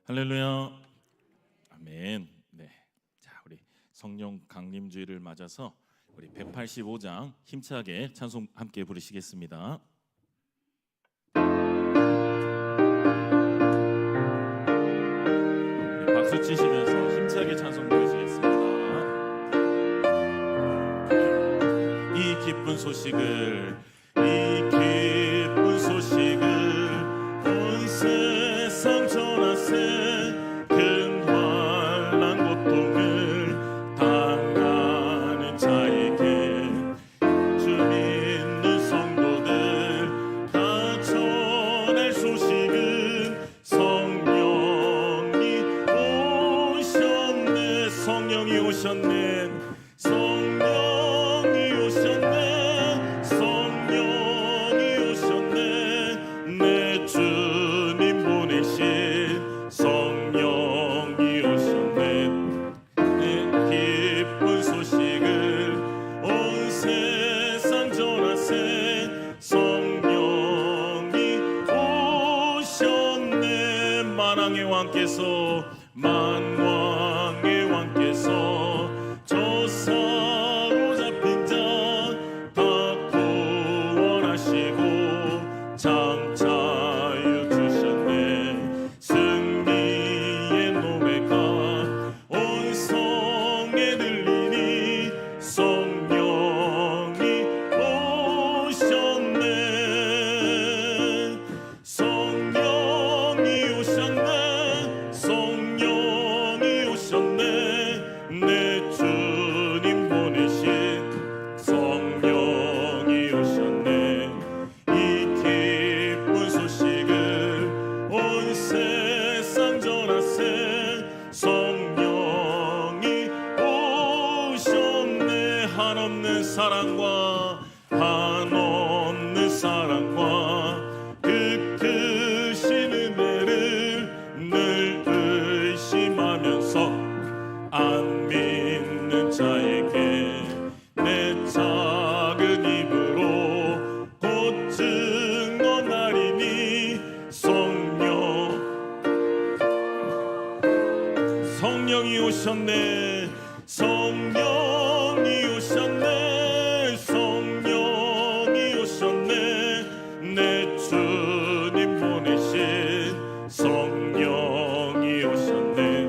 할렐루야. 아멘. 네. 자, 우리 성령 강림주일을 맞아서 우리 185장 힘차게 찬송 함께 부르시겠습니다. 네, 박수 치시면서 힘차게 찬송 부르시겠습니다. 이 기쁜 소식을 온 세상 전하세 큰 환난 고통을 당하는 자에게 주 믿는 성도들 다 전할 소식은 성령이 오셨네. 성령이 오셨네. 성령이 오셨네. 성령이 오셨네. 내 주님 보내신 성령이 오셨네. 내 기쁜 소식을 온 세상 전하세 성령이 오셨네. 만왕의 왕께서 만왕의 왕께서 저 사로잡힌 자 다 구원하시고 참 자유 주셨네. 승리의 노래가 온 성에 들리니 성령이 오셨네. 성령이 오셨네. 성령이 오셨네. 내 주님 보내신 성령이 오셨네. 이 기쁜 소식을 온 세상 전하세 성령이 오셨네. 한없는 사랑과 한없는 사랑과 그 크신 은혜를 늘 의심하면서 안 믿는 자에게 내 작은 입으로 곧 증언하리니 성령이 오셨네. 성령이 오셨네. 성령이 오셨네. 내 주님 보내신 성령이 오셨네.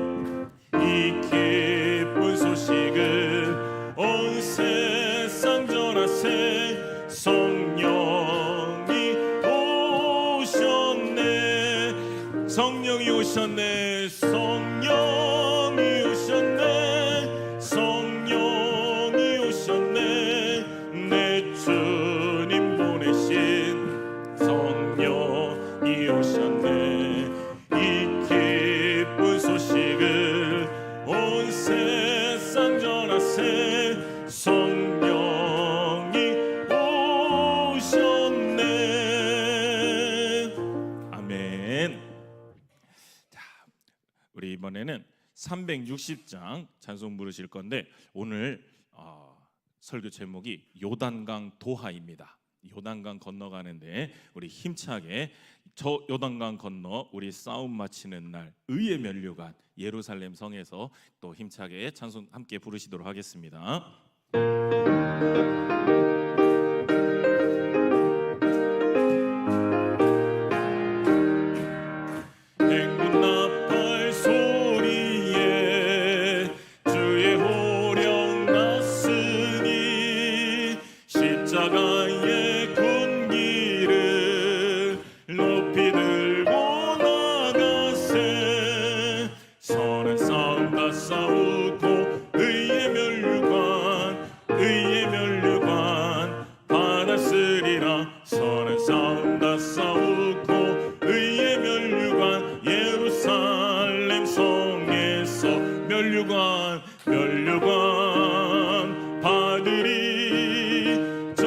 이 기쁜 소식을 온 세상 전하세 성령이 오셨네. 성령이 오셨네. 성령이 오셨네. 성령이 오셨네. 내 주님 보내신 성령이 오셨네. 이 기쁜 소식을 온 세상 전하세 성령이 오셨네. 아멘. 자, 우리 이번에는 360장 찬송 부르실 건데 오늘 설교 제목이 요단강 도하입니다. 요단강 건너가는데 우리 힘차게 저 요단강 건너 우리 싸움 마치는 날 의의 면류관 예루살렘 성에서 또 힘차게 찬송 함께 부르시도록 하겠습니다. 행군 나팔 소리에 주의 호령 났으니 십자가의 군기를 높이 들고 나가세. 선한 싸움 다 싸우고 의의 면류관 받았으리라. 선한 싸움 다 싸우고 의의 면류관 예루살렘 성에서 면류관 받으리. 저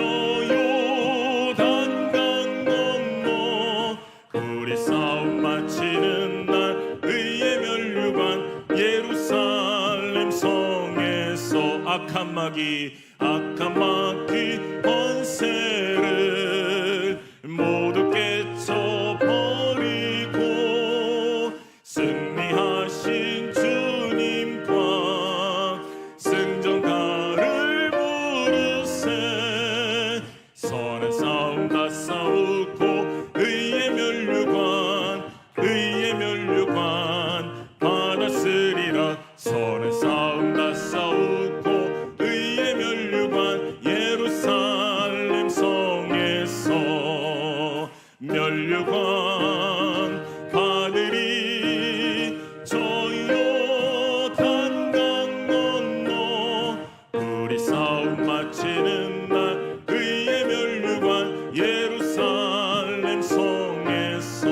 멸류관 바들이 저 요단 강 건너 우리 싸움 마치는 날 의의 멸류관 예루살렘 성에서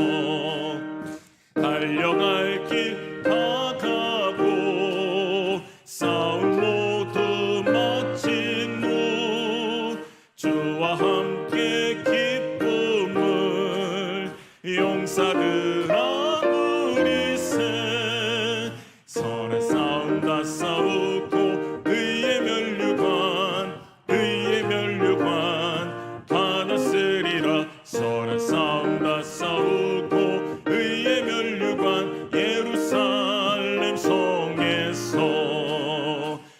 달려갈 길 다 가고 싸움 모두 마친 후 주와 함께 기쁨을 용사들아 누리세 선한 싸움 다 싸우고 의의 멸류관 받았으리라 선한 싸움 다 싸우고 의의 멸류관 예루살렘 성에서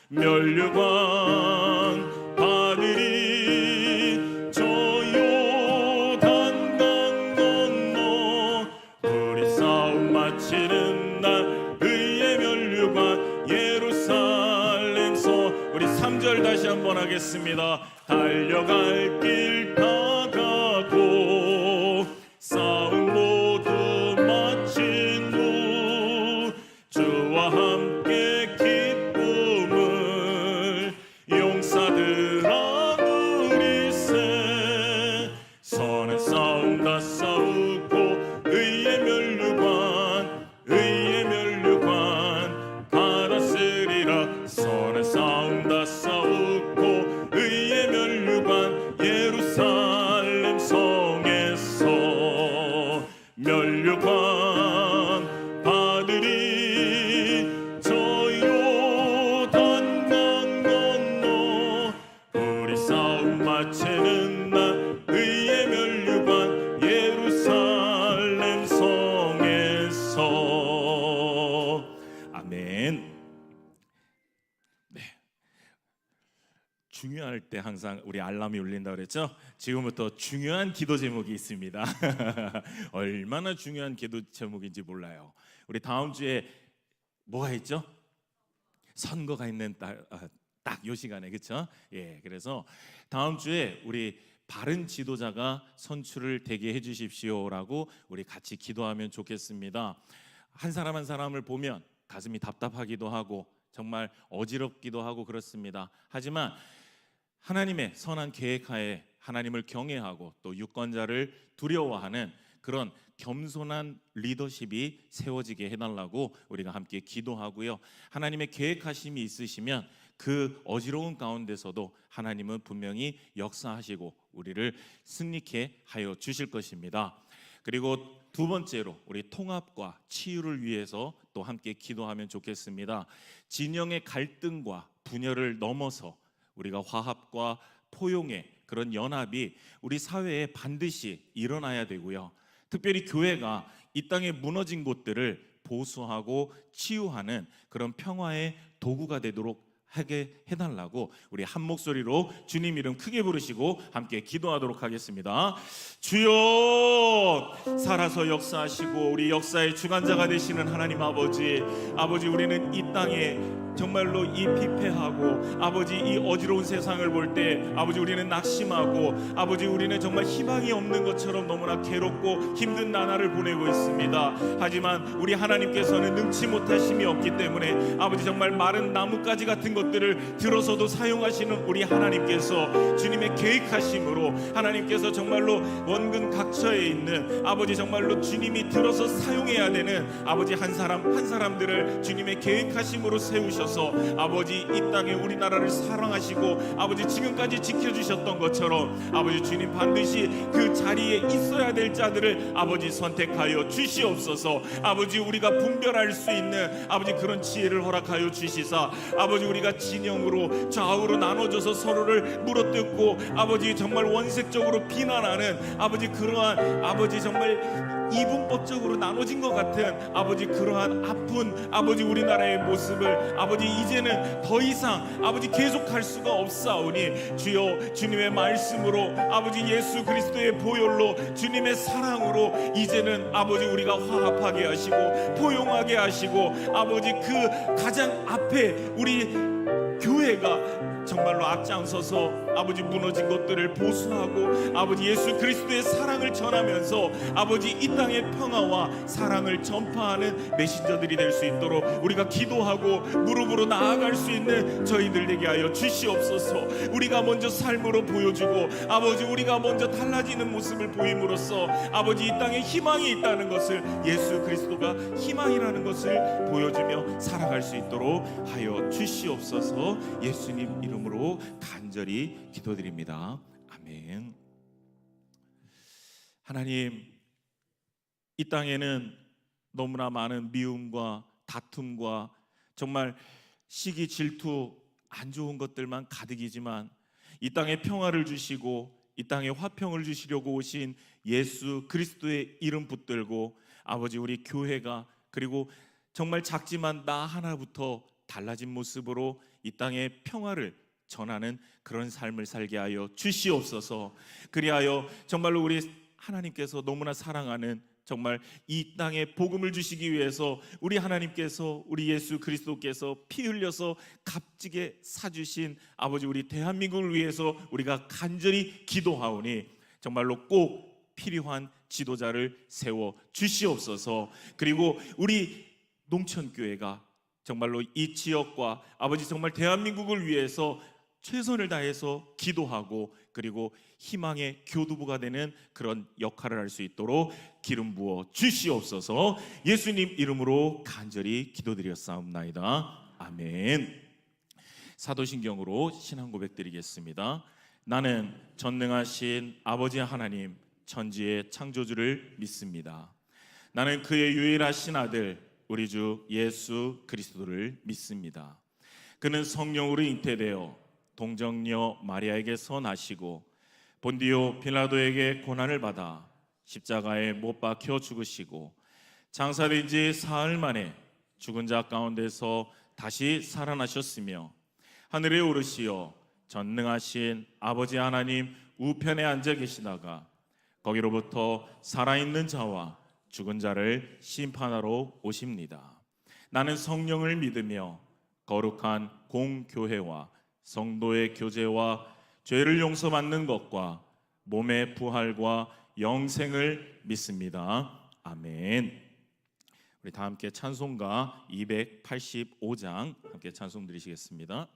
멸류관 바들이 저 요단 강 건너 우리 싸움 마치는 날 의의 멸류관 예루살렘 성 우리 3절 다시 한번 하겠습니다. 달려갈 길 다 가고 싸움 모두 마친 후 주와 함께 기쁨을 용사들아 누리세 선한 싸움 다 싸우고 의의 멸류관 받았으리라 선한 싸움 다 싸우고 의의 멸류관 예루살렘 성에서 멸류관 바들이 저 요단 강 건너 우리 싸움 마치는 날 의의 멸류관 예루살렘 성에서 아멘. 네. 중요할 때 항상 우리 알람이 울린다 그랬죠? 지금부터 중요한 기도 제목이 있습니다. 얼마나 중요한 기도 제목인지 몰라요. 우리 다음 주에 뭐가 있죠? 선거가 있는 딱 요 시간에 그렇죠? 예, 그래서 다음 주에 우리 바른 지도자가 선출을 되게 해주십시오라고 우리 같이 기도하면 좋겠습니다. 한 사람 한 사람을 보면 가슴이 답답하기도 하고 정말 어지럽기도 하고 그렇습니다. 하지만 하나님의 선한 계획하에 하나님을 경외하고 또 유권자를 두려워하는 그런 겸손한 리더십이 세워지게 해달라고 우리가 함께 기도하고요. 하나님의 계획하심이 있으시면 그 어지러운 가운데서도 하나님은 분명히 역사하시고 우리를 승리케 하여 주실 것입니다. 그리고 두 번째로 우리 통합과 치유를 위해서 또 함께 기도하면 좋겠습니다. 진영의 갈등과 분열을 넘어서 우리가 화합과 포용의 그런 연합이 우리 사회에 반드시 일어나야 되고요. 특별히 교회가 이 땅에 무너진 곳들을 보수하고 치유하는 그런 평화의 도구가 되도록 하게 해달라고 우리 한 목소리로 주님 이름 크게 부르시고 함께 기도하도록 하겠습니다. 주여, 살아서 역사하시고 우리 역사의 주관자가 되시는 하나님 아버지, 우리는 이 땅에 정말로 이 피폐하고 아버지 이 어지러운 세상을 볼 때 아버지 우리는 낙심하고 아버지 우리는 정말 희망이 없는 것처럼 너무나 괴롭고 힘든 나날을 보내고 있습니다. 하지만 우리 하나님께서는 능치 못하심이 없기 때문에 아버지 정말 마른 나뭇가지 같은 것들을 들어서도 사용하시는 우리 하나님께서 주님의 계획하심으로 하나님께서 정말로 원근 각처에 있는 아버지 정말로 주님이 들어서 사용해야 되는 아버지 한 사람들을 주님의 계획하심으로 세우셔서 아버지 이 땅에 우리나라를 사랑하시고 아버지 지금까지 지켜주셨던 것처럼 아버지 주님 반드시 그 자리에 있어야 될 자들을 아버지 선택하여 주시옵소서. 아버지 우리가 분별할 수 있는 아버지 그런 지혜를 허락하여 주시사 아버지 우리가 진영으로 좌우로 나눠져서 서로를 물어뜯고 아버지 정말 원색적으로 비난하는 아버지 그러한 아버지 정말 이분법적으로 나눠진 것 같은 아버지 그러한 아픈 아버지 우리나라의 모습을 아버지 이제는 더 이상 아버지 계속할 수가 없사오니 주여 주님의 말씀으로 아버지 예수 그리스도의 보혈로 주님의 사랑으로 이제는 아버지 우리가 화합하게 하시고 포용하게 하시고 아버지 그 가장 앞에 우리 교회가 정말로 앞장서서 아버지 무너진 것들을 보수하고 아버지 예수 그리스도의 사랑을 전하면서 아버지 이 땅의 평화와 사랑을 전파하는 메신저들이 될 수 있도록 우리가 기도하고 무릎으로 나아갈 수 있는 저희들 되게 하여 주시옵소서. 우리가 먼저 삶으로 보여주고 아버지 우리가 먼저 달라지는 모습을 보임으로써 아버지 이 땅에 희망이 있다는 것을, 예수 그리스도가 희망이라는 것을 보여주며 살아갈 수 있도록 하여 주시옵소서. 예수님 이름으로 간절히 기도드립니다. 아멘. 하나님, 이 땅에는 너무나 많은 미움과 다툼과 정말 시기, 질투, 안 좋은 것들만 가득이지만 이 땅에 평화를 주시고 이 땅에 화평을 주시려고 오신 예수 그리스도의 이름 붙들고 아버지 우리 교회가, 그리고 정말 작지만 나 하나부터 달라진 모습으로 이 땅에 평화를 전하는 그런 삶을 살게 하여 주시옵소서. 그리하여 정말로 우리 하나님께서 너무나 사랑하는 정말 이 땅에 복음을 주시기 위해서 우리 하나님께서, 우리 예수 그리스도께서 피 흘려서 값지게 사주신 아버지 우리 대한민국을 위해서 우리가 간절히 기도하오니 정말로 꼭 필요한 지도자를 세워 주시옵소서. 그리고 우리 농천교회가 정말로 이 지역과 아버지 정말 대한민국을 위해서 최선을 다해서 기도하고 그리고 희망의 교두보가 되는 그런 역할을 할 수 있도록 기름 부어 주시옵소서. 예수님 이름으로 간절히 기도드렸사옵나이다. 아멘. 사도신경으로 신앙 고백 드리겠습니다. 나는 전능하신 아버지 하나님 천지의 창조주를 믿습니다. 나는 그의 유일하신 아들 우리 주 예수 그리스도를 믿습니다. 그는 성령으로 잉태되어 동정녀 마리아에게서 나시고 본디오 빌라도에게 고난을 받아 십자가에 못 박혀 죽으시고 장사된 지 사흘 만에 죽은 자 가운데서 다시 살아나셨으며 하늘에 오르시어 전능하신 아버지 하나님 우편에 앉아 계시다가 거기로부터 살아있는 자와 죽은 자를 심판하러 오십니다. 나는 성령을 믿으며 거룩한 공교회와 성도의 교제와 죄를 용서받는 것과 몸의 부활과 영생을 믿습니다. 아멘. 우리 다 함께 찬송가 285장 함께 찬송 드리시겠습니다.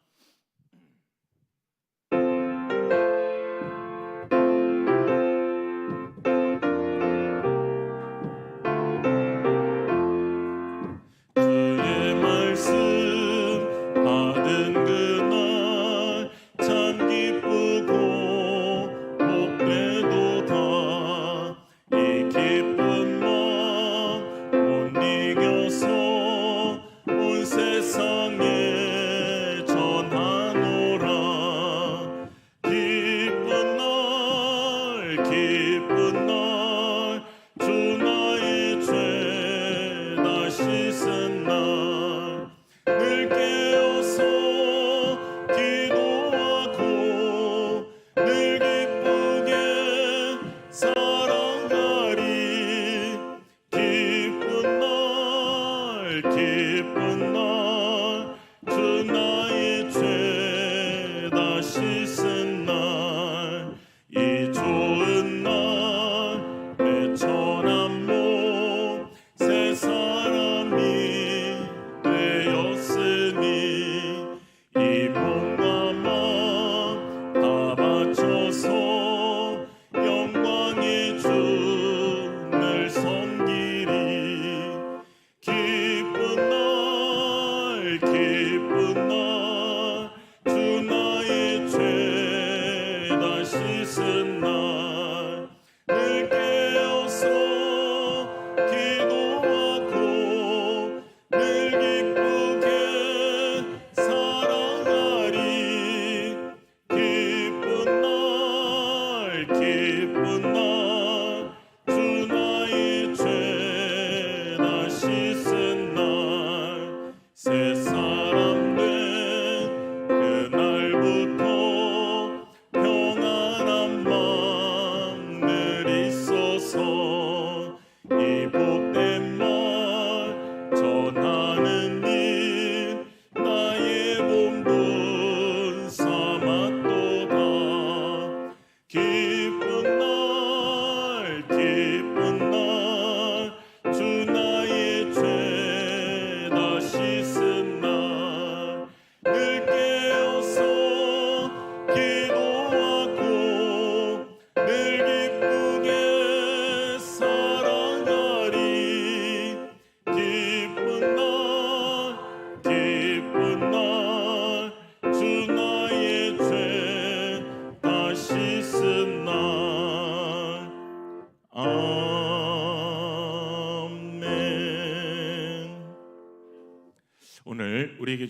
나의 몸도 삼았도다.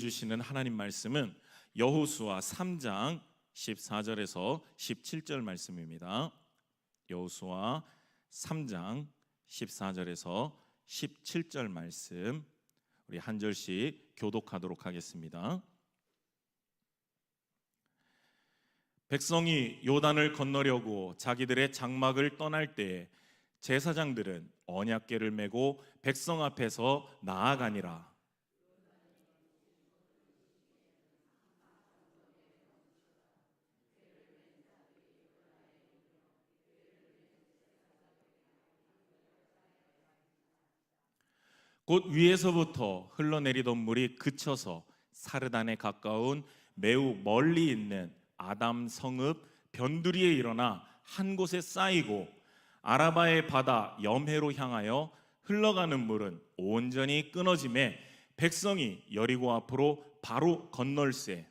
주시는 하나님 말씀은 여호수아 3장 14절에서 17절 말씀입니다. 여호수아 3장 14절에서 17절 말씀, 우리 한 절씩 교독하도록 하겠습니다. 백성이 요단을 건너려고 자기들의 장막을 떠날 때에 제사장들은 언약궤를 메고 백성 앞에서 나아가니라. 곧 위에서부터 흘러내리던 물이 그쳐서 사르단에 가까운 매우 멀리 있는 아담 성읍 변두리에 일어나 한 곳에 쌓이고 아라바의 바다 염해로 향하여 흘러가는 물은 온전히 끊어짐에 백성이 여리고 앞으로 바로 건널세.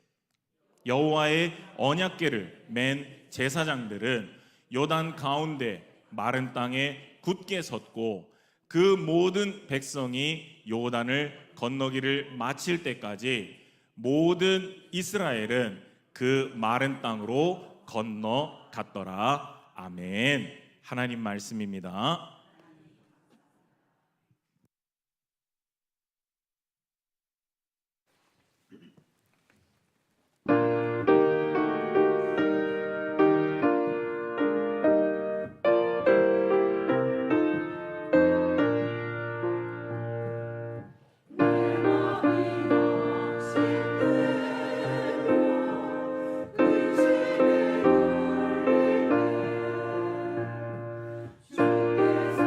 여호와의 언약궤를 맨 제사장들은 요단 가운데 마른 땅에 굳게 섰고 그 모든 백성이 요단을 건너기를 마칠 때까지 모든 이스라엘은 그 마른 땅으로 건너갔더라. 아멘. 하나님 말씀입니다. 주께서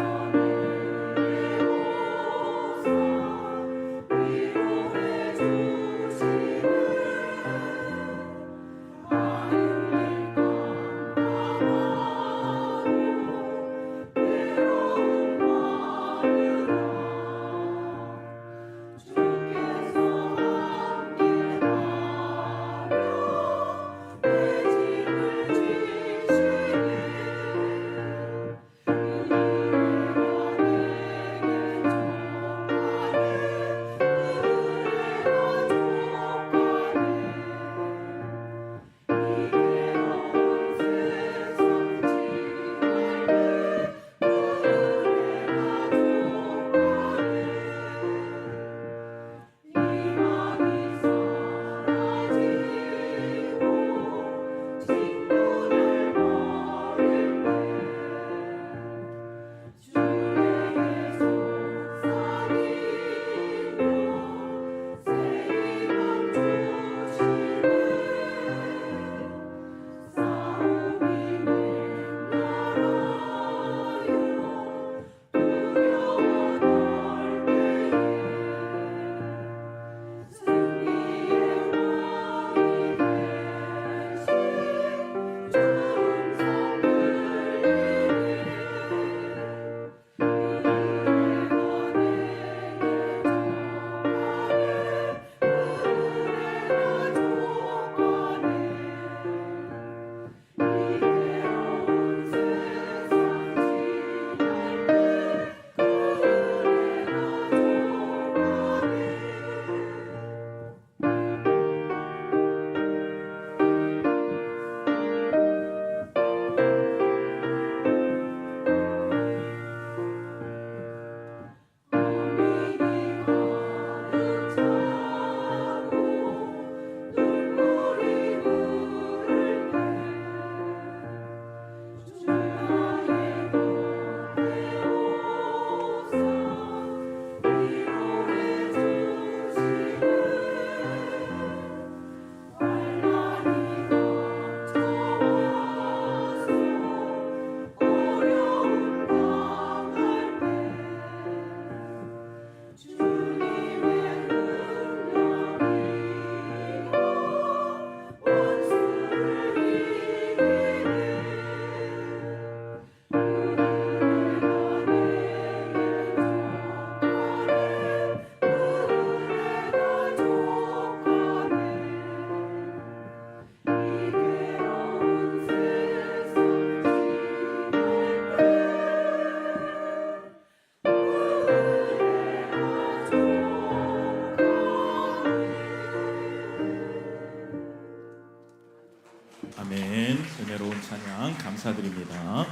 찬양 감사드립니다.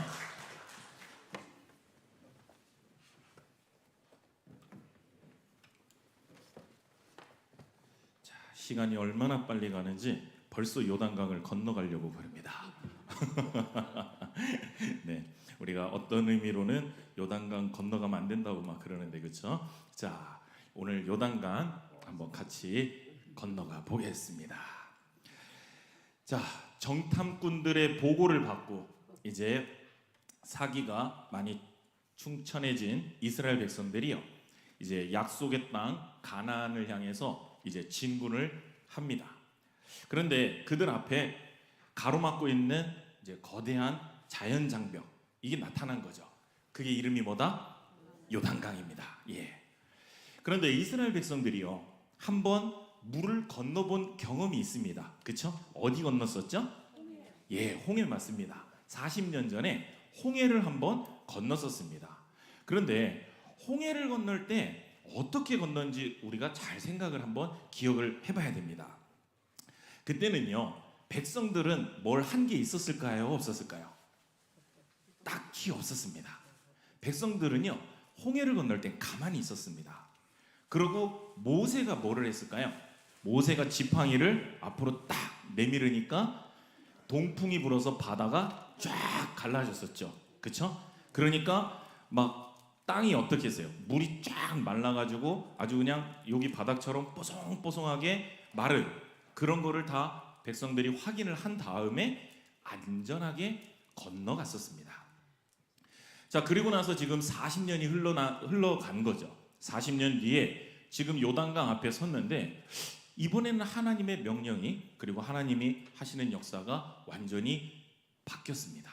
자, 시간이 얼마나 빨리 가는지 벌써 요단강을 건너가려고 그럽니다. 네, 우리가 어떤 의미로는 요단강 건너가면 안 된다고 막 그러는데 그렇죠? 자, 오늘 요단강 한번 같이 건너가 보겠습니다. 자, 정탐꾼들의 보고를 받고 이제 사기가 많이 충천해진 이스라엘 백성들이요, 이제 약속의 땅 가나안을 향해서 이제 진군을 합니다. 그런데 그들 앞에 가로막고 있는 이제 거대한 자연 장벽, 이게 나타난 거죠. 그게 이름이 뭐다? 요단강입니다. 예. 그런데 이스라엘 백성들이요, 한번 물을 건너본 경험이 있습니다. 그렇죠? 어디 건넜었죠? 예, 홍해 맞습니다. 40년 전에 홍해를 한번 건넜었습니다. 그런데 홍해를 건널 때 어떻게 건넌지 우리가 잘 생각을 한번 기억을 해봐야 됩니다. 그때는요, 백성들은 뭘 한 게 있었을까요? 없었을까요? 딱히 없었습니다. 백성들은요, 홍해를 건널 때 가만히 있었습니다. 그리고 모세가 뭐를 했을까요? 모세가 지팡이를 앞으로 딱 내밀으니까 동풍이 불어서 바다가 쫙 갈라졌었죠. 그렇죠? 그러니까 막 땅이 어떻게 했어요? 물이 쫙 말라가지고 아주 그냥 여기 바닥처럼 뽀송뽀송하게 마른 그런 거를 다 백성들이 확인을 한 다음에 안전하게 건너갔었습니다. 자, 그리고 나서 지금 40년이 흘러간 거죠. 40년 뒤에 지금 요단강 앞에 섰는데 이번에는 하나님의 명령이, 그리고 하나님이 하시는 역사가 완전히 바뀌었습니다.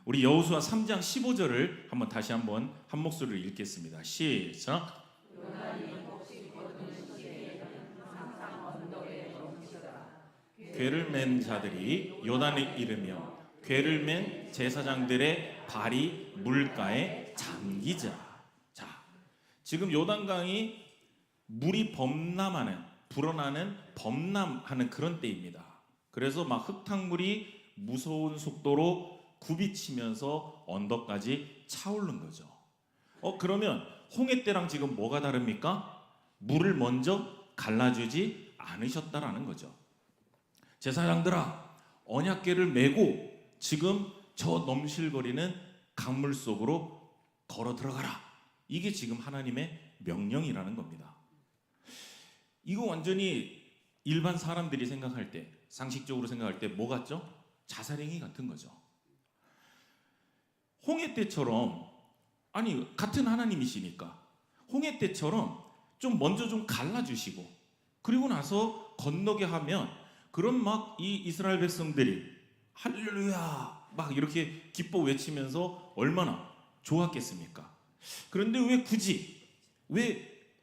우리 여호수아 3장 15절을 한번 다시 한번 한 목소리로 읽겠습니다. 시작. 궤를 맨 자들이 요단에 이르며 궤를 맨 제사장들의 발이 물가에 잠기자. 자, 지금 요단강이 물이 불어나는 범람하는 그런 때입니다. 그래서 막 흙탕물이 무서운 속도로 굽이치면서 언덕까지 차오른 거죠. 그러면 홍해 때랑 지금 뭐가 다릅니까? 물을 먼저 갈라주지 않으셨다라는 거죠. 제사장들아, 언약궤를 메고 지금 저 넘실거리는 강물 속으로 걸어 들어가라. 이게 지금 하나님의 명령이라는 겁니다. 이거 완전히 일반 사람들이 생각할 때, 상식적으로 생각할 때 뭐 같죠? 자살행위 같은 거죠. 홍해 때처럼, 아니 같은 하나님이시니까 홍해 때처럼 좀 먼저 좀 갈라주시고 그리고 나서 건너게 하면, 그럼 막 이 이스라엘 백성들이 할렐루야 막 이렇게 기뻐 외치면서 얼마나 좋았겠습니까? 그런데 왜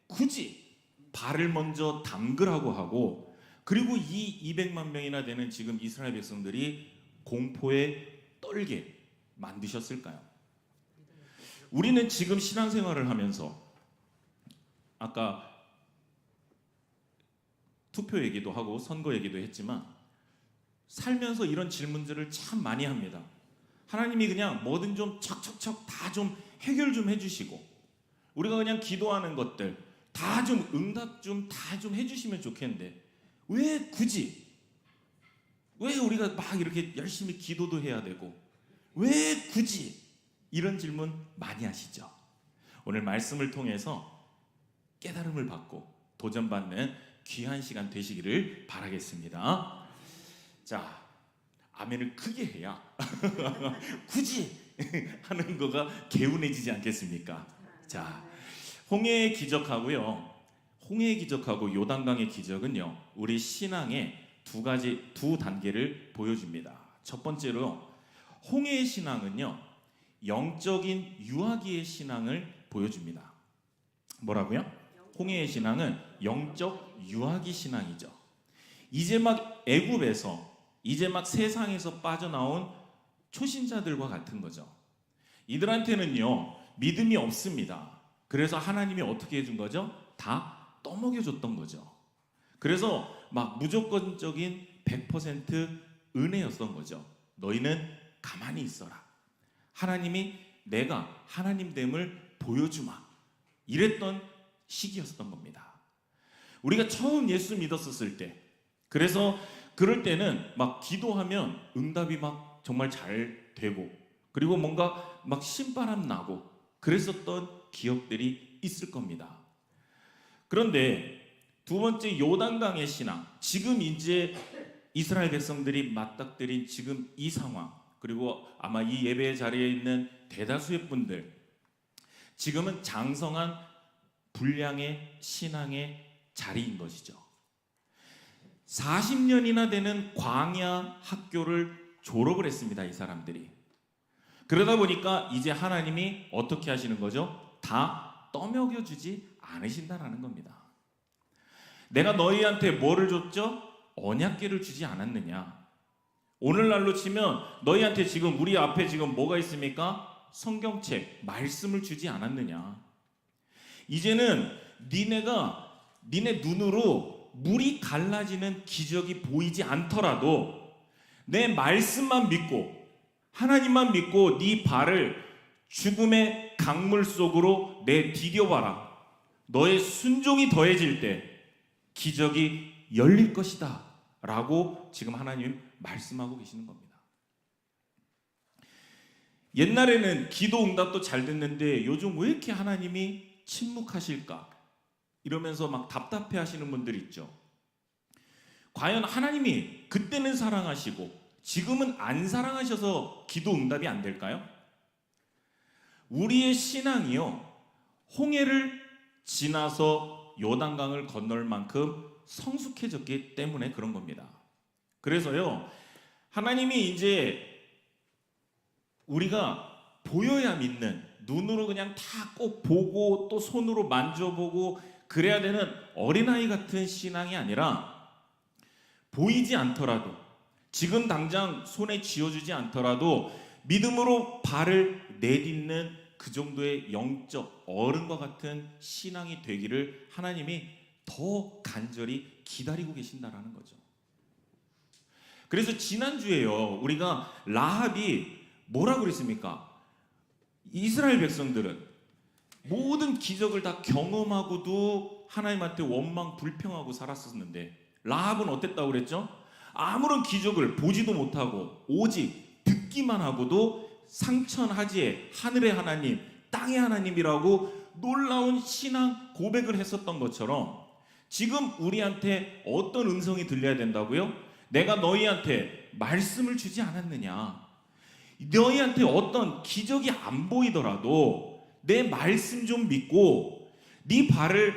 굳이 발을 먼저 담그라고 하고, 그리고 이 200만 명이나 되는 지금 이스라엘 백성들이 공포에 떨게 만드셨을까요? 우리는 지금 신앙생활을 하면서 아까 투표 얘기도 하고 선거 얘기도 했지만 살면서 이런 질문들을 참 많이 합니다. 하나님이 그냥 뭐든 좀 척척척 다 좀 해결 좀 해주시고, 우리가 그냥 기도하는 것들 다 좀 응답 좀 다 좀 해주시면 좋겠는데 왜 굳이, 왜 우리가 막 이렇게 열심히 기도도 해야 되고 왜 굳이, 이런 질문 많이 하시죠. 오늘 말씀을 통해서 깨달음을 받고 도전받는 귀한 시간 되시기를 바라겠습니다. 자, 아멘을 크게 해야 굳이 하는 거가 개운해지지 않겠습니까? 자, 홍해의 기적하고요, 홍해의 기적하고 요단강의 기적은요, 우리 신앙의 두 단계를 보여줍니다. 첫 번째로 홍해의 신앙은요, 영적인 유아기의 신앙을 보여줍니다. 뭐라고요? 홍해의 신앙은 영적 유아기 신앙이죠. 이제 막 애굽에서, 이제 막 세상에서 빠져나온 초신자들과 같은 거죠. 이들한테는요, 믿음이 없습니다. 그래서 하나님이 어떻게 해준 거죠? 다 떠먹여줬던 거죠. 그래서 막 무조건적인 100% 은혜였던 거죠. 너희는 가만히 있어라. 하나님이 내가 하나님됨을 보여주마. 이랬던 시기였었던 겁니다. 우리가 처음 예수 믿었었을 때, 그래서 그럴 때는 막 기도하면 응답이 막 정말 잘 되고, 그리고 뭔가 막 신바람 나고 그랬었던 기억들이 있을 겁니다. 그런데 두 번째 요단강의 신앙, 지금 이제 이스라엘 백성들이 맞닥뜨린 지금 이 상황, 그리고 아마 이 예배 자리에 있는 대다수의 분들, 지금은 장성한 분량의 신앙의 자리인 것이죠. 40년이나 되는 광야 학교를 졸업을 했습니다, 이 사람들이. 그러다 보니까 이제 하나님이 어떻게 하시는 거죠? 다 떠먹여주지 않으신다라는 겁니다. 내가 너희한테 뭐를 줬죠? 언약궤를 주지 않았느냐? 오늘날로 치면 너희한테 지금 우리 앞에 지금 뭐가 있습니까? 성경책, 말씀을 주지 않았느냐? 이제는 니네 눈으로 물이 갈라지는 기적이 보이지 않더라도 내 말씀만 믿고 하나님만 믿고 네 발을 죽음의 강물 속으로 내디뎌봐라. 너의 순종이 더해질 때 기적이 열릴 것이다 라고 지금 하나님 말씀하고 계시는 겁니다. 옛날에는 기도 응답도 잘 됐는데 요즘 왜 이렇게 하나님이 침묵하실까? 이러면서 막 답답해 하시는 분들 있죠. 과연 하나님이 그때는 사랑하시고 지금은 안 사랑하셔서 기도 응답이 안 될까요? 우리의 신앙이요, 홍해를 지나서 요단강을 건널 만큼 성숙해졌기 때문에 그런 겁니다. 그래서요, 하나님이 이제 우리가 보여야 믿는, 눈으로 그냥 다 꼭 보고 또 손으로 만져보고 그래야 되는 어린아이 같은 신앙이 아니라, 보이지 않더라도, 지금 당장 손에 쥐어주지 않더라도 믿음으로 발을 내딛는 그 정도의 영적 어른과 같은 신앙이 되기를 하나님이 더 간절히 기다리고 계신다라는 거죠. 그래서 지난주에요, 우리가 라합이 뭐라고 그랬습니까? 이스라엘 백성들은 모든 기적을 다 경험하고도 하나님한테 원망 불평하고 살았었는데, 라합은 어땠다고 그랬죠? 아무런 기적을 보지도 못하고 오직 듣기만 하고도 상천하지에 하늘의 하나님, 땅의 하나님이라고 놀라운 신앙 고백을 했었던 것처럼, 지금 우리한테 어떤 음성이 들려야 된다고요? 내가 너희한테 말씀을 주지 않았느냐? 너희한테 어떤 기적이 안 보이더라도 내 말씀 좀 믿고 네 발을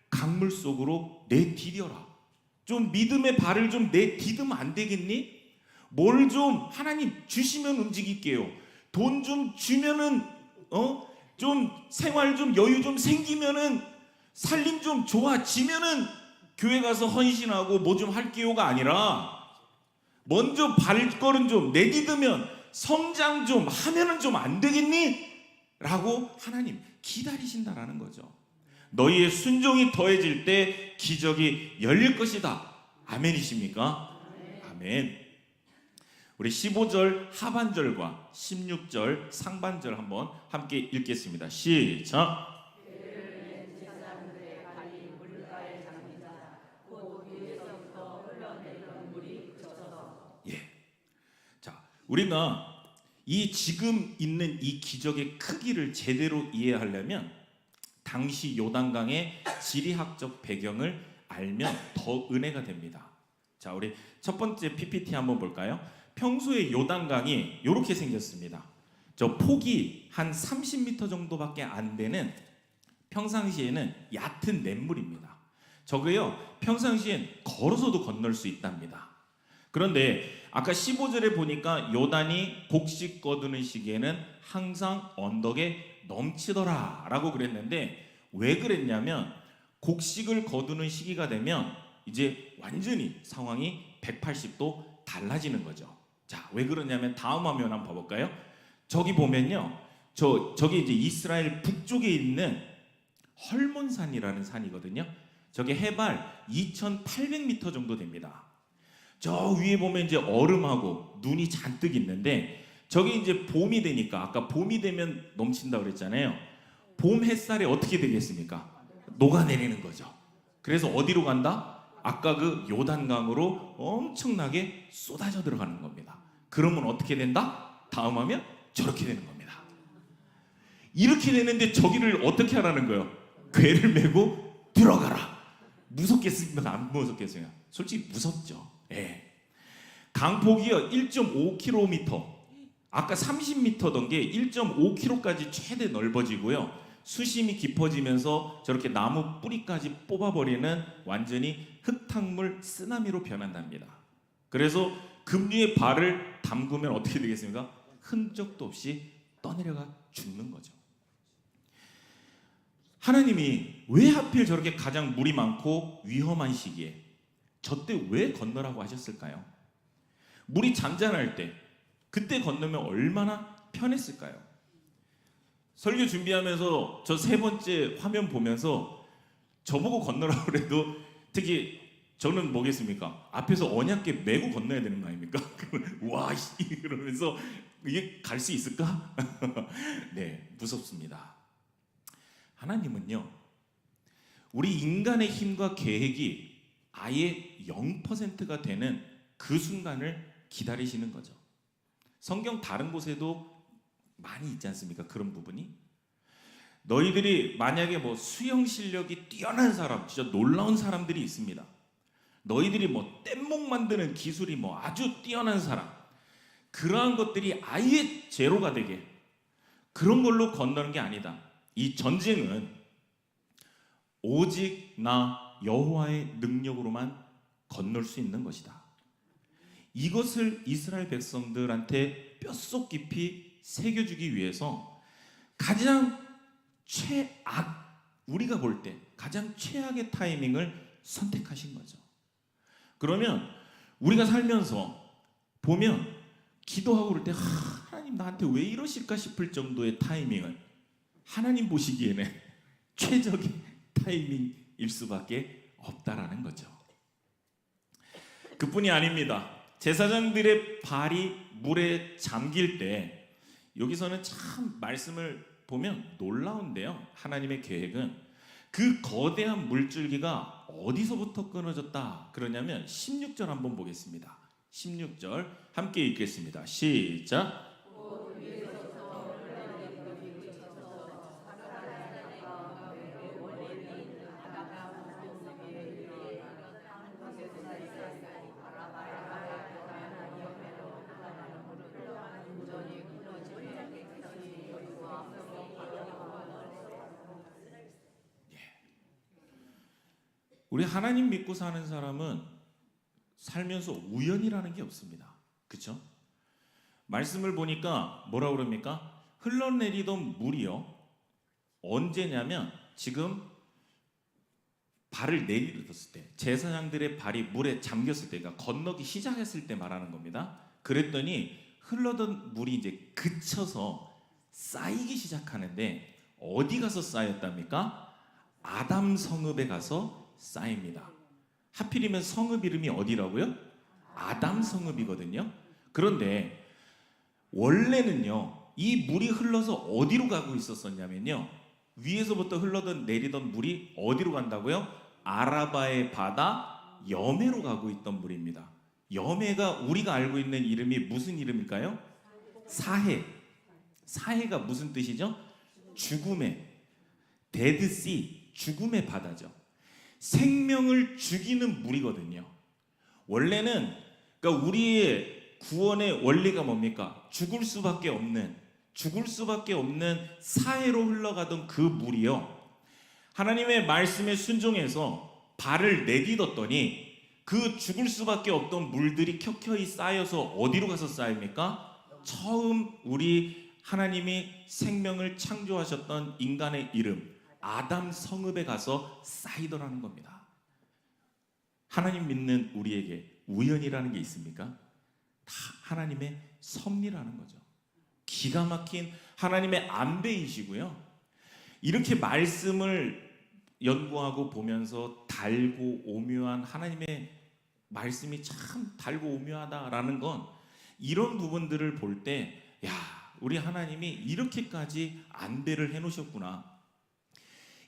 강물 속으로 내디뎌라. 좀 믿음의 발을 좀 내디디면 안 되겠니? 뭘 좀 하나님 주시면 움직일게요. 돈 좀 주면은 좀 생활 좀 여유 좀 생기면은 살림 좀 좋아지면은 교회 가서 헌신하고 뭐 좀 할게요가 아니라, 먼저 발걸음 좀 내디디면 성장 좀 하면은 좀 안 되겠니? 라고 하나님 기다리신다라는 거죠. 너희의 순종이 더해질 때 기적이 열릴 것이다. 아멘이십니까? 아멘. 우리 15절 하반절과 16절 상반절 한번 함께 읽겠습니다. 시작. 예. 자, 우리가 이 지금 있는 이 기적의 크기를 제대로 이해하려면 당시 요단강의 지리학적 배경을 알면 더 은혜가 됩니다. 자, 우리 첫 번째 PPT 한번 볼까요? 평소에 요단강이 이렇게 생겼습니다. 저 폭이 한 30m 정도밖에 안 되는, 평상시에는 얕은 냇물입니다. 저거요, 평상시엔 걸어서도 건널 수 있답니다. 그런데 아까 15절에 보니까 요단이 곡식 거두는 시기에는 항상 언덕에 넘치더라 라고 그랬는데, 왜 그랬냐면 곡식을 거두는 시기가 되면 이제 완전히 상황이 180도 달라지는 거죠. 자, 왜 그러냐면 다음 화면 한번 봐볼까요? 저기 보면요, 저기 이제 이스라엘 북쪽에 있는 헐몬산이라는 산이거든요. 저게 해발 2,800m 정도 됩니다. 저 위에 보면 이제 얼음하고 눈이 잔뜩 있는데 저게 이제 봄이 되니까 아까 봄이 되면 넘친다 그랬잖아요. 봄 햇살에 어떻게 되겠습니까? 녹아내리는 거죠. 그래서 어디로 간다? 아까 그 요단강으로 엄청나게 쏟아져 들어가는 겁니다. 그러면 어떻게 된다? 다음 하면 저렇게 되는 겁니다. 이렇게 되는데 저기를 어떻게 하라는 거예요? 궤를 메고 들어가라. 무섭겠습니까? 안 무섭겠어요? 솔직히 무섭죠. 예. 강폭이요 1.5km. 아까 30m던 게 1.5km까지 최대 넓어지고요. 수심이 깊어지면서 저렇게 나무 뿌리까지 뽑아버리는 완전히 흙탕물 쓰나미로 변한답니다. 그래서 급류에 발을 담그면 어떻게 되겠습니까? 흔적도 없이 떠내려가 죽는 거죠. 하나님이 왜 하필 저렇게 가장 물이 많고 위험한 시기에 저때 왜 건너라고 하셨을까요? 물이 잔잔할 때 그때 건너면 얼마나 편했을까요? 설교 준비하면서 저 세 번째 화면 보면서 저보고 건너라고 그래도 특히 저는 뭐겠습니까? 앞에서 언약궤 메고 건너야 되는 거 아닙니까? 와, 그러면서 이게 갈 수 있을까? 네, 무섭습니다. 하나님은요, 우리 인간의 힘과 계획이 아예 0%가 되는 그 순간을 기다리시는 거죠. 성경 다른 곳에도 많이 있지 않습니까? 그런 부분이. 너희들이 만약에 뭐 수영 실력이 뛰어난 사람, 진짜 놀라운 사람들이 있습니다. 너희들이 뭐 뗏목 만드는 기술이 뭐 아주 뛰어난 사람, 그러한 것들이 아예 제로가 되게 그런 걸로 건너는 게 아니다. 이 전쟁은 오직 나 여호와의 능력으로만 건널 수 있는 것이다. 이것을 이스라엘 백성들한테 뼛속 깊이 새겨주기 위해서 가장 우리가 볼 때 가장 최악의 타이밍을 선택하신 거죠. 그러면 우리가 살면서 보면 기도하고 그럴 때 하나님 나한테 왜 이러실까 싶을 정도의 타이밍을 하나님 보시기에는 최적의 타이밍일 수밖에 없다라는 거죠. 그뿐이 아닙니다. 제사장들의 발이 물에 잠길 때 여기서는 참 말씀을 보면 놀라운데요. 하나님의 계획은 그 거대한 물줄기가 어디서부터 끊어졌다 그러냐면 16절 한번 보겠습니다. 16절 함께 읽겠습니다. 시작. 우리 하나님 믿고 사는 사람은 살면서 우연이라는 게 없습니다. 그렇죠? 말씀을 보니까 뭐라고 그럽니까? 흘러내리던 물이요. 언제냐면 지금 발을 내딛었을 때, 제사장들의 발이 물에 잠겼을 때, 그러니까 건너기 시작했을 때 말하는 겁니다. 그랬더니 흘러던 물이 이제 그쳐서 쌓이기 시작하는데 어디 가서 쌓였답니까? 아담 성읍에 가서 쌓입니다. 하필이면 성읍 이름이 어디라고요? 아담 성읍이거든요. 그런데 원래는요, 이 물이 흘러서 어디로 가고 있었었냐면요, 위에서부터 흘러던 내리던 물이 어디로 간다고요? 아라바의 바다 여메로 가고 있던 물입니다. 여메가 우리가 알고 있는 이름이 무슨 이름일까요? 사해. 사해가 무슨 뜻이죠? 죽음의, 데드씨, 죽음의 바다죠. 생명을 죽이는 물이거든요. 원래는 그러니까 우리의 구원의 원리가 뭡니까? 죽을 수밖에 없는 사해로 흘러가던 그 물이요, 하나님의 말씀에 순종해서 발을 내딛었더니 그 죽을 수밖에 없던 물들이 켜켜이 쌓여서 어디로 가서 쌓입니까? 처음 우리 하나님이 생명을 창조하셨던 인간의 이름 아담 성읍에 가서 쌓이더라는 겁니다. 하나님 믿는 우리에게 우연이라는 게 있습니까? 다 하나님의 섭리라는 거죠. 기가 막힌 하나님의 안배이시고요. 이렇게 말씀을 연구하고 보면서 달고 오묘한 하나님의 말씀이 참 달고 오묘하다라는 건 이런 부분들을 볼 때 야, 우리 하나님이 이렇게까지 안배를 해놓으셨구나.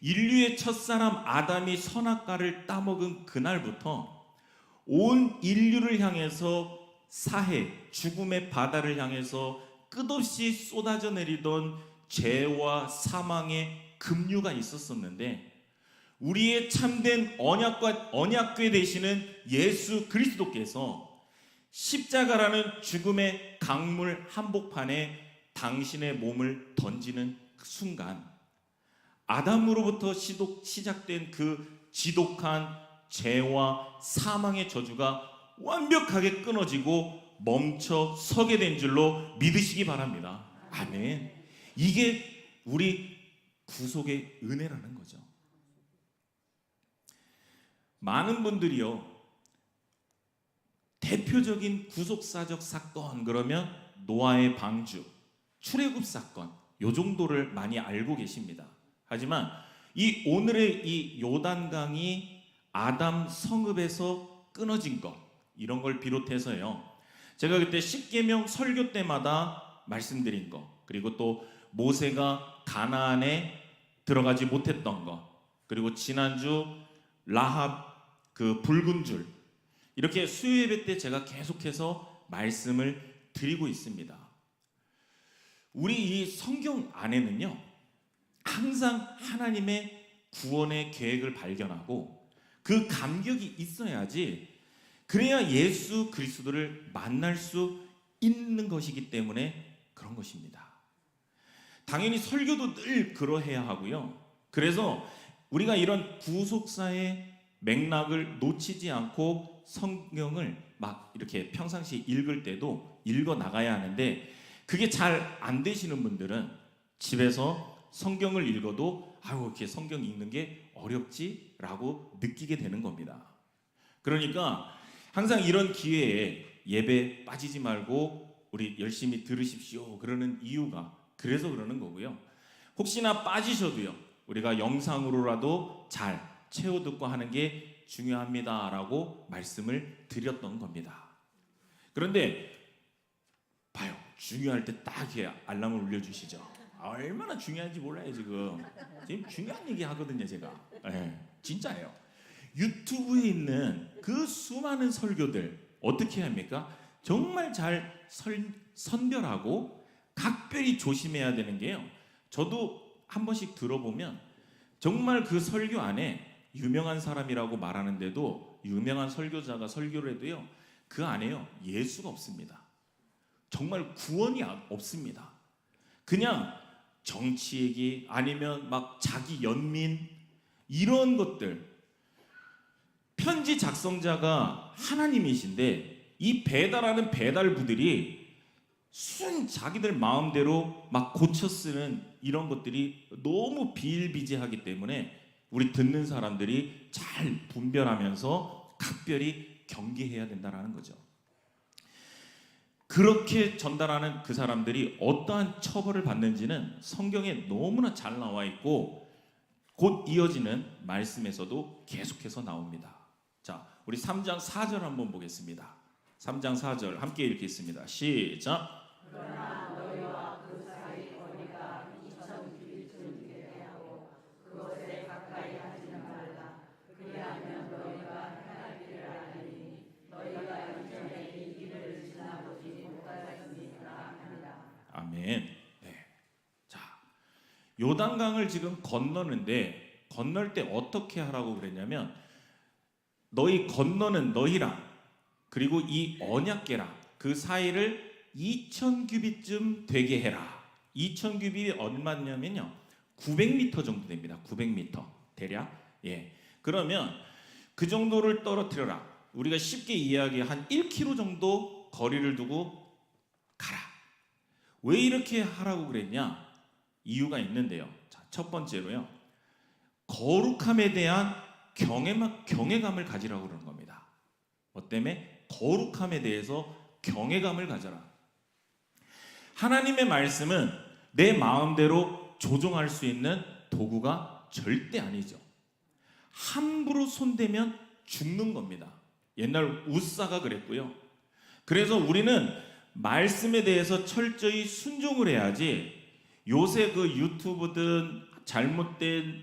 인류의 첫사람 아담이 선악과를 따먹은 그날부터 온 인류를 향해서 사해, 죽음의 바다를 향해서 끝없이 쏟아져 내리던 죄와 사망의 급류가 있었었는데 우리의 참된 언약궤 되시는 예수 그리스도께서 십자가라는 죽음의 강물 한복판에 당신의 몸을 던지는 그 순간 아담으로부터 시작된 그 지독한 죄와 사망의 저주가 완벽하게 끊어지고 멈춰 서게 된 줄로 믿으시기 바랍니다. 아멘. 이게 우리 구속의 은혜라는 거죠. 많은 분들이요, 대표적인 구속사적 사건 그러면 노아의 방주, 출애굽 사건 요 정도를 많이 알고 계십니다. 하지만 이 오늘의 이 요단강이 아담 성읍에서 끊어진 것, 이런 걸 비롯해서요, 제가 그때 십계명 설교 때마다 말씀드린 거, 그리고 또 모세가 가나안에 들어가지 못했던 거, 그리고 지난주 라합 그 붉은 줄, 이렇게 수요예배 때 제가 계속해서 말씀을 드리고 있습니다. 우리 이 성경 안에는요, 항상 하나님의 구원의 계획을 발견하고 그 감격이 있어야지, 그래야 예수 그리스도를 만날 수 있는 것이기 때문에 그런 것입니다. 당연히 설교도 늘 그러해야 하고요. 그래서 우리가 이런 구속사의 맥락을 놓치지 않고 성경을 막 이렇게 평상시 읽을 때도 읽어 나가야 하는데, 그게 잘 안 되시는 분들은 집에서 성경을 읽어도 아유, 이렇게 성경 읽는 게 어렵지라고 느끼게 되는 겁니다. 그러니까 항상 이런 기회에 예배 빠지지 말고 우리 열심히 들으십시오 그러는 이유가 그래서 그러는 거고요. 혹시나 빠지셔도요, 우리가 영상으로라도 잘 채워 듣고 하는 게 중요합니다라고 말씀을 드렸던 겁니다. 그런데 봐요, 중요할 때 딱 알람을 울려주시죠. 얼마나 중요한지 몰라요. 지금 중요한 얘기 하거든요, 제가. 네, 진짜예요. 유튜브에 있는 그 수많은 설교들 어떻게 합니까? 정말 잘 선별하고 각별히 조심해야 되는 게요, 저도 한 번씩 들어보면 정말 그 설교 안에 유명한 사람이라고 말하는데도, 유명한 설교자가 설교를 해도요, 그 안에요 예수가 없습니다. 정말 구원이 없습니다. 그냥 정치 얘기 아니면 막 자기 연민 이런 것들. 편지 작성자가 하나님이신데 이 배달하는 배달부들이 자기들 마음대로 막 고쳐 쓰는 이런 것들이 너무 비일비재하기 때문에 우리 듣는 사람들이 잘 분별하면서 각별히 경계해야 된다는 거죠. 그렇게 전달하는 그 사람들이 어떠한 처벌을 받는지는 성경에 너무나 잘 나와 있고 곧 이어지는 말씀에서도 계속해서 나옵니다. 자, 우리 3장 4절 한번 보겠습니다. 3장 4절 함께 읽겠습니다. 시작. 그러나 너희와 그 사이 거리가 2000규빗쯤 되게 하고 그것에 가까이 하지는 말라. 그리하면 너희가 행할 길을 알리니 너희가 이전에 이 길을 지나보지 못하였으니까 하니라. 아멘. 네. 자, 요단강을 지금 건너는데 건널 때 어떻게 하라고 그랬냐면, 너희 건너는 너희랑 그리고 이 언약궤랑 그 사이를 2000규빗쯤 되게 해라. 2000규빗이 얼마냐면요, 900m 정도 됩니다. 900m 대략. 예. 그러면 그 정도를 떨어뜨려라. 우리가 쉽게 이해하기에 한 1km 정도 거리를 두고 가라. 왜 이렇게 하라고 그랬냐? 이유가 있는데요. 자, 첫 번째로요, 거룩함에 대한 경외감을 가지라고 그러는 겁니다. 뭐 때문에? 거룩함에 대해서 경외감을 가져라. 하나님의 말씀은 내 마음대로 조종할 수 있는 도구가 절대 아니죠. 함부로 손대면 죽는 겁니다. 옛날 웃사가 그랬고요. 그래서 우리는 말씀에 대해서 철저히 순종을 해야지 요새 그 유튜브든 잘못된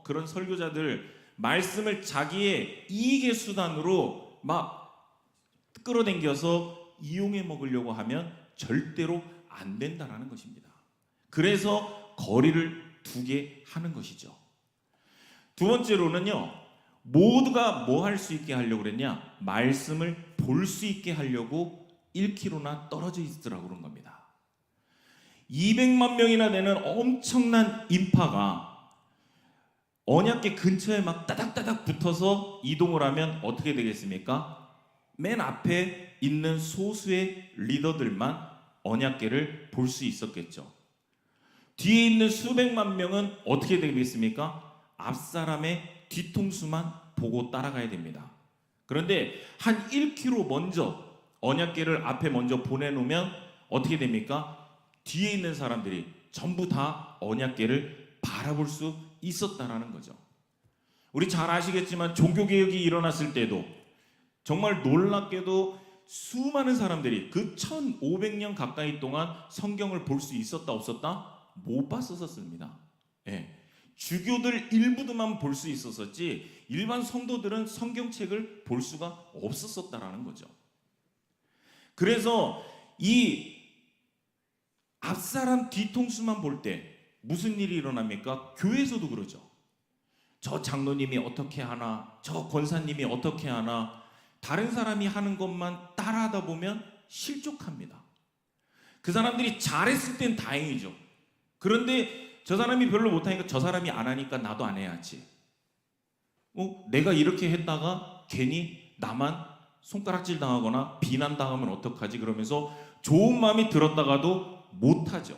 그런 설교자들 말씀을 자기의 이익의 수단으로 막 끌어당겨서 이용해 먹으려고 하면 절대로 안 된다라는 것입니다. 그래서 거리를 두게 하는 것이죠. 두 번째로는요, 모두가 뭐 할 수 있게 하려고 그랬냐? 말씀을 볼 수 있게 하려고 1km나 떨어져 있으라고 그런 겁니다. 200만 명이나 되는 엄청난 인파가 언약궤 근처에 막 따닥따닥 붙어서 이동을 하면 어떻게 되겠습니까? 맨 앞에 있는 소수의 리더들만 언약궤를 볼 수 있었겠죠. 뒤에 있는 수백만 명은 어떻게 되겠습니까? 앞사람의 뒤통수만 보고 따라가야 됩니다. 그런데 한 1km 먼저 언약궤를 앞에 먼저 보내놓으면 어떻게 됩니까? 뒤에 있는 사람들이 전부 다 언약궤를 바라볼 수 있었다라는 거죠. 우리 잘 아시겠지만 종교개혁이 일어났을 때도 정말 놀랍게도 수많은 사람들이 그 1500년 가까이 동안 성경을 볼 수 있었다 없었다? 못 봤었습니다. 예. 주교들 일부들만 볼 수 있었었지 일반 성도들은 성경책을 볼 수가 없었다라는 거죠. 그래서 이 앞사람 뒤통수만 볼 때 무슨 일이 일어납니까? 교회에서도 그러죠. 저 장로님이 어떻게 하나, 저 권사님이 어떻게 하나, 다른 사람이 하는 것만 따라하다 보면 실족합니다. 그 사람들이 잘했을 땐 다행이죠. 그런데 저 사람이 별로 못하니까 저 사람이 안 하니까 나도 안 해야지. 내가 이렇게 했다가 괜히 나만 손가락질 당하거나 비난당하면 어떡하지? 그러면서 좋은 마음이 들었다가도 못하죠.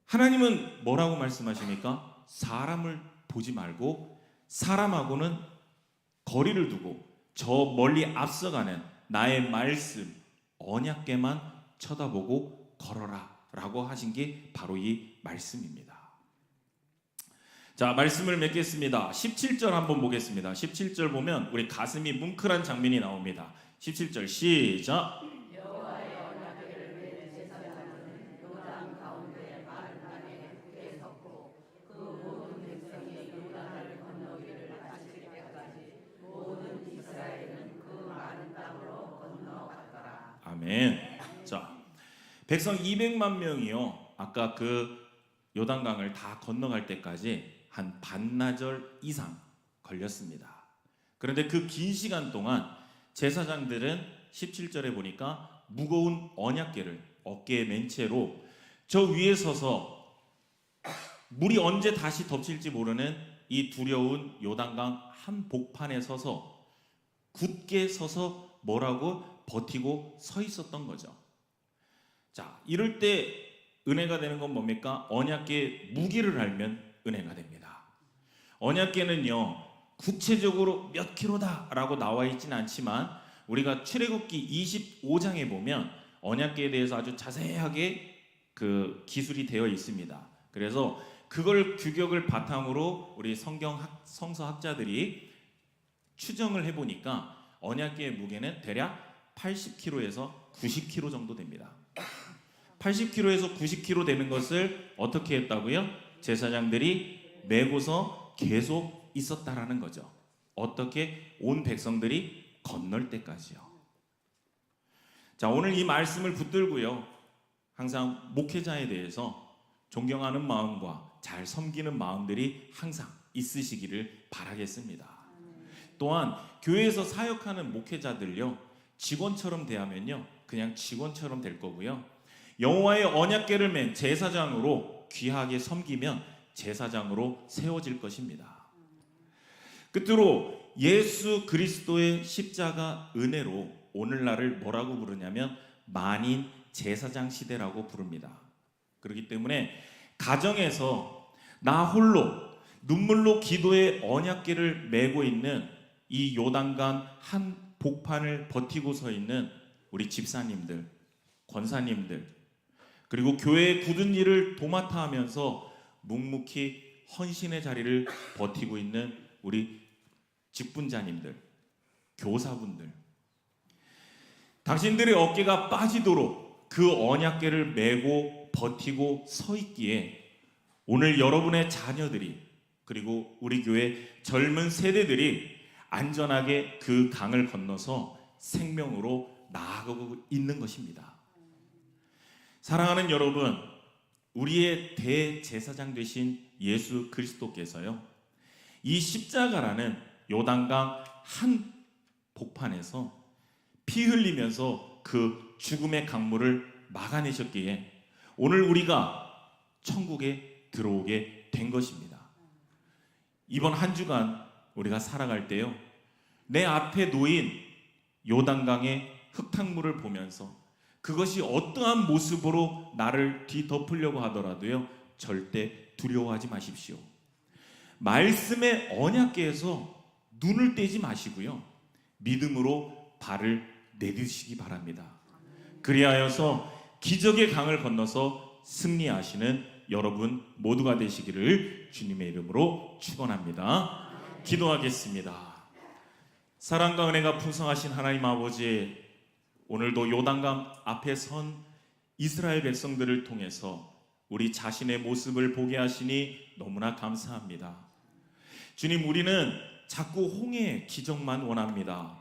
하나님은 뭐라고 말씀하십니까? 사람을 보지 말고 사람하고는 거리를 두고 저 멀리 앞서가는 나의 말씀, 언약궤만 쳐다보고 걸어라 라고 하신 게 바로 이 말씀입니다. 자, 말씀을 맺겠습니다. 17절 한번 보겠습니다. 17절 보면 우리 가슴이 뭉클한 장면이 나옵니다. 17절 시작. 여호와의 언약궤를 매 제사장은 요단 가운데 마른 땅에 굳게 섰고 그 모든 백성이 요단을 건너기를 마칠 때까지 모든 이스라엘은 그 마른 땅으로 건너갔더라. 아멘. 자, 백성 200만 명이요. 아까 그 요단강을 다 건너갈 때까지 한 반나절 이상 걸렸습니다. 그런데 그 긴 시간 동안 제사장들은 17절에 보니까 무거운 언약궤를 어깨에 맨 채로 저 위에 서서 물이 언제 다시 덮칠지 모르는 이 두려운 요단강 한 복판에 서서 굳게 서서 뭐라고 버티고 서 있었던 거죠. 자, 이럴 때 은혜가 되는 건 뭡니까? 언약궤의 무게를 알면 은혜가 됩니다. 언약궤는요, 구체적으로 몇 킬로다라고 나와 있지는 않지만 우리가 출애굽기 25장에 보면 언약궤에 대해서 아주 자세하게 그 기술이 되어 있습니다. 그래서 그걸 규격을 바탕으로 우리 성서학자들이 추정을 해보니까 언약궤의 무게는 대략 80kg에서 90kg 정도 됩니다. 80kg에서 90kg 되는 것을 어떻게 했다고요? 제사장들이 메고서 계속 있었다라는 거죠. 어떻게? 온 백성들이 건널 때까지요. 자, 오늘 이 말씀을 붙들고요, 항상 목회자에 대해서 존경하는 마음과 잘 섬기는 마음들이 항상 있으시기를 바라겠습니다. 또한 교회에서 사역하는 목회자들요, 직원처럼 대하면요 그냥 직원처럼 될 거고요, 여호와의 언약궤를 맨 제사장으로 귀하게 섬기면 제사장으로 세워질 것입니다. 끝으로 예수 그리스도의 십자가 은혜로 오늘날을 뭐라고 부르냐면 만인 제사장 시대라고 부릅니다. 그렇기 때문에 가정에서 나 홀로 눈물로 기도의 언약궤를 메고 있는 이 요단강 한 복판을 버티고 서 있는 우리 집사님들, 권사님들, 그리고 교회의 굳은 일을 도맡아 하면서 묵묵히 헌신의 자리를 버티고 있는 우리 직분자님들, 교사분들, 당신들의 어깨가 빠지도록 그 언약궤를 메고 버티고 서 있기에 오늘 여러분의 자녀들이, 그리고 우리 교회 젊은 세대들이 안전하게 그 강을 건너서 생명으로 나아가고 있는 것입니다. 사랑하는 여러분, 우리의 대제사장 되신 예수 그리스도께서요, 이 십자가라는 요단강 한 복판에서 피 흘리면서 그 죽음의 강물을 막아내셨기에 오늘 우리가 천국에 들어오게 된 것입니다. 이번 한 주간 우리가 살아갈 때요, 내 앞에 놓인 요단강의 흙탕물을 보면서 그것이 어떠한 모습으로 나를 뒤덮으려고 하더라도요, 절대 두려워하지 마십시오. 말씀의 언약궤에서 눈을 떼지 마시고요, 믿음으로 발을 내딛으시기 바랍니다. 그리하여서 기적의 강을 건너서 승리하시는 여러분 모두가 되시기를 주님의 이름으로 축원합니다. 기도하겠습니다. 사랑과 은혜가 풍성하신 하나님 아버지, 오늘도 요단강 앞에 선 이스라엘 백성들을 통해서 우리 자신의 모습을 보게 하시니 너무나 감사합니다. 주님, 우리는 자꾸 홍해의 기적만 원합니다.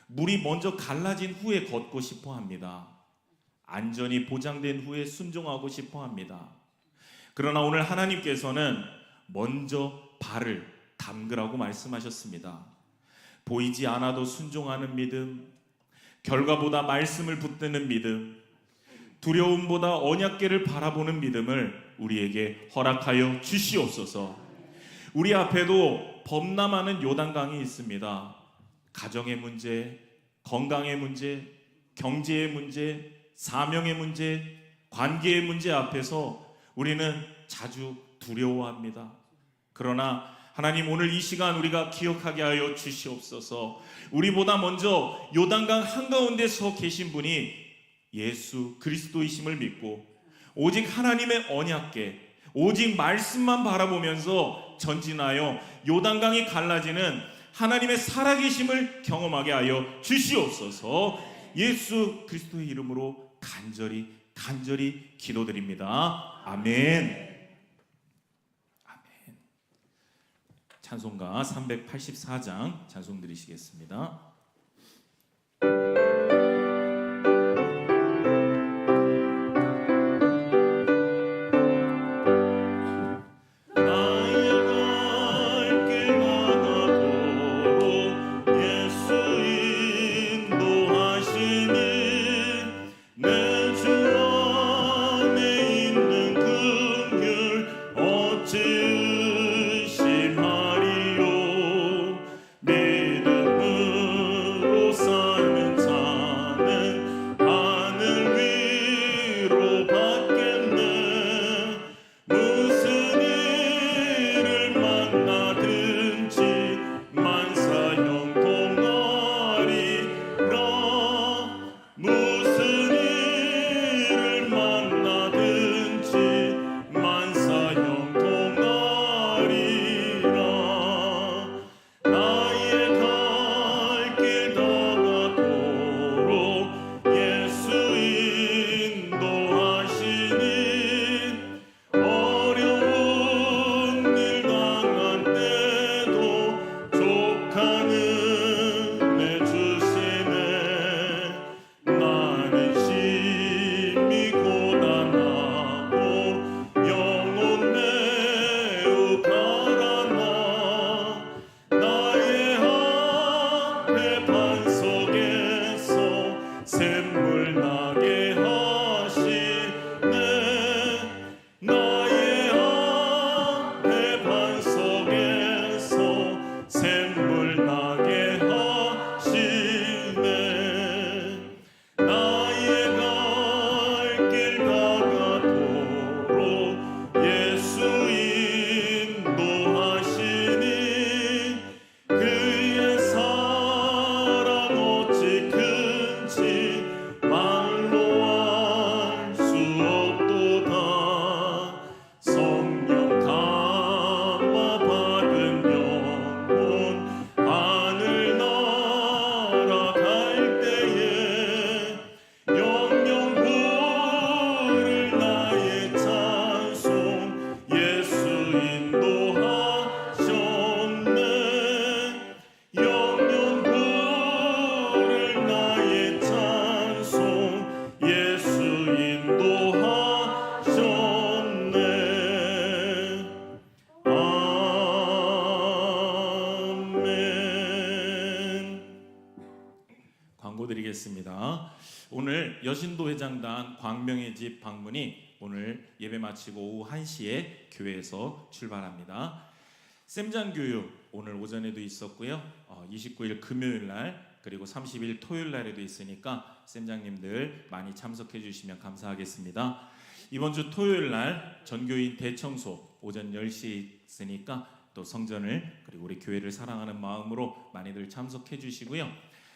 물이 먼저 갈라진 후에 걷고 싶어 합니다. 안전이 보장된 후에 순종하고 싶어 합니다. 그러나 오늘 하나님께서는 먼저 발을 담그라고 말씀하셨습니다. 보이지 않아도 순종하는 믿음, 결과보다 말씀을 붙드는 믿음, 두려움보다 언약궤를 바라보는 믿음을 우리에게 허락하여 주시옵소서. 우리 앞에도 범람하는 요단강이 있습니다. 가정의 문제, 건강의 문제, 경제의 문제, 사명의 문제, 관계의 문제 앞에서 우리는 자주 두려워합니다. 그러나 하나님, 오늘 이 시간 우리가 기억하게 하여 주시옵소서. 우리보다 먼저 요단강 한가운데 서 계신 분이 예수 그리스도이심을 믿고 오직 하나님의 언약궤, 오직 말씀만 바라보면서 전진하여 요단강이 갈라지는 하나님의 살아계심을 경험하게 하여 주시옵소서. 예수 그리스도의 이름으로 간절히 기도드립니다. 아멘. 찬송가 384장 찬송 드리시겠습니다. 말로 오늘 여신도 회장단 광명의 집 방문이 오늘 예배 마치고 오후 1시에 교회에서 출발합니다. 샘장 교육 오늘 오전에도 있었고요. 29일 금요일 날 그리고 30일 토요일 날에도 있으니까 샘장님들 많이 참석해 주시면 감사하겠습니다. 이번 주 토요일 날 전교인 대청소 오전 10시에 있으니까 또 성전을 그리고 우리 교회를 사랑하는 마음으로 많이들 참석해 주시고요.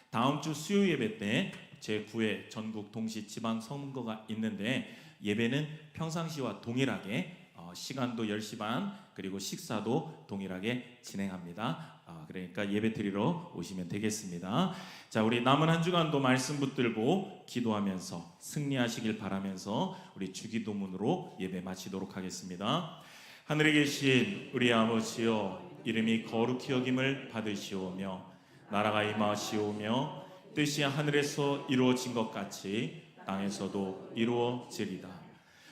다음 주 수요 예배 때 제9회 전국 동시 지방 선거가 있는데 예배는 평상시와 동일하게 시간도 10시 반 그리고 식사도 동일하게 진행합니다. 그러니까 예배 드리러 오시면 되겠습니다. 자, 우리 남은 한 주간도 말씀 붙들고 기도하면서 승리하시길 바라면서 우리 주기도문으로 예배 마치도록 하겠습니다. 하늘에 계신 우리 아버지여, 이름이 거룩히 여김을 받으시오며 나라가 임하시오며 뜻이 하늘에서 이루어진 것 같이 땅에서도 이루어지리다.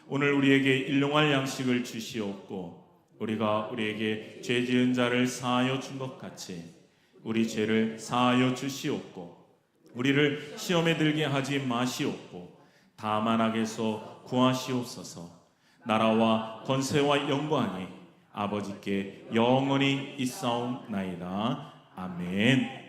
오늘 우리에게 일용할 양식을 주시옵고 우리가 우리에게 죄 지은 자를 사하여 준 것 같이 우리 죄를 사하여 주시옵고 우리를 시험에 들게 하지 마시옵고 다만 악에서 구하시옵소서. 나라와 권세와 영광이 아버지께 영원히 있사옵나이다. 아멘.